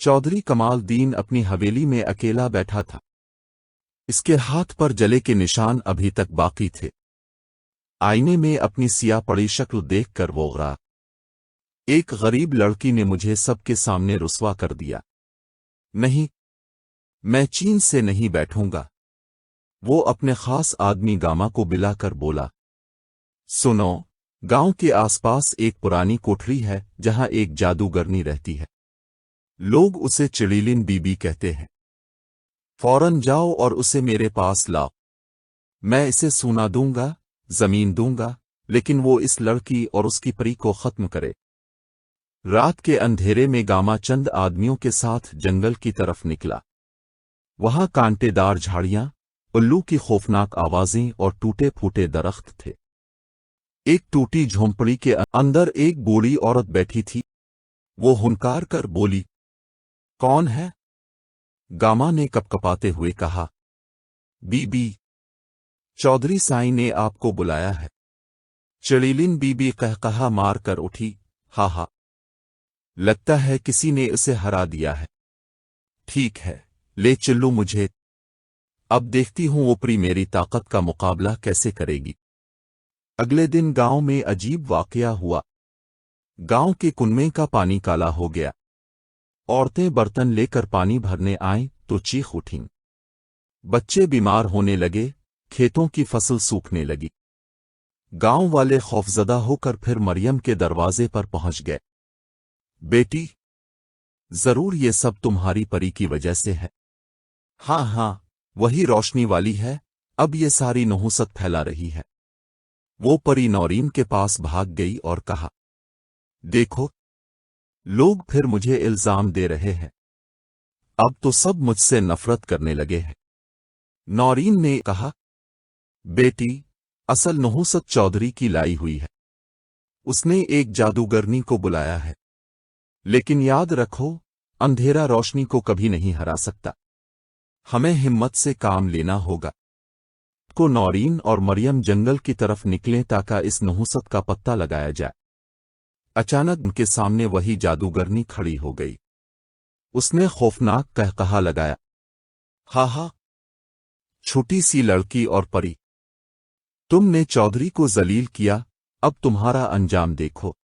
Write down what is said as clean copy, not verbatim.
चौधरी कमाल दीन अपनी हवेली में अकेला बैठा था। इसके हाथ पर जले के निशान अभी तक बाकी थे। आईने में अपनी सिया पड़ी शक्ल देखकर वो गरा। एक गरीब लड़की ने मुझे सबके सामने रुस्वा कर दिया। नहीं, मैं चीन से नहीं बैठूंगा। वो अपने खास आदमी गामा को बुलाकर बोला, सुनो, गांव के आसपास एक पुरानी कोठरी है जहां एक जादूगरनी रहती है। लोग उसे चिड़ीलिन बीबी कहते हैं। फौरन जाओ और उसे मेरे पास लाओ। मैं इसे सोना दूंगा, जमीन दूंगा, लेकिन वो इस लड़की और उसकी परी को खत्म करे। रात के अंधेरे में गामा चंद आदमियों के साथ जंगल की तरफ निकला। वहां कांटेदार झाड़ियां, उल्लू की खौफनाक आवाजें और टूटे फूटे दरख्त थे। एक टूटी झोंपड़ी के अंदर एक बूढ़ी औरत बैठी थी। वो हुनकार कर बोली, कौन है? गामा ने कपकपाते हुए कहा, बीबी, चौधरी साईं ने आपको बुलाया है। चिड़ीलिन बीबी कहकहा मार कर उठी, हा हा, लगता है किसी ने उसे हरा दिया है। ठीक है, ले चलो मुझे। अब देखती हूं ऊपरी मेरी ताकत का मुकाबला कैसे करेगी। अगले दिन गांव में अजीब वाकया हुआ। गांव के कुनमे का पानी काला हो गया। औरतें बर्तन लेकर पानी भरने आईं तो चीख उठीं। बच्चे बीमार होने लगे, खेतों की फसल सूखने लगी। गांव वाले खौफजदा होकर फिर मरियम के दरवाजे पर पहुंच गए। बेटी, जरूर ये सब तुम्हारी परी की वजह से है। हाँ हाँ, वही रोशनी वाली है, अब ये सारी नहुसत फैला रही है। वो परी नौरीन के पास भाग गई और कहा, देखो, लोग फिर मुझे इल्जाम दे रहे हैं। अब तो सब मुझसे नफरत करने लगे हैं। नौरीन ने कहा, बेटी, असल नहुसत चौधरी की लाई हुई है। उसने एक जादूगरनी को बुलाया है। लेकिन याद रखो, अंधेरा रोशनी को कभी नहीं हरा सकता। हमें हिम्मत से काम लेना होगा। को नौरीन और मरियम जंगल की तरफ निकले ताकि इस नहुसत का पत्ता लगाया जाए। अचानक उनके सामने वही जादूगरनी खड़ी हो गई। उसने खौफनाक कहकहा लगाया, हा हा, छोटी सी लड़की और परी, तुमने चौधरी को जलील किया, अब तुम्हारा अंजाम देखो।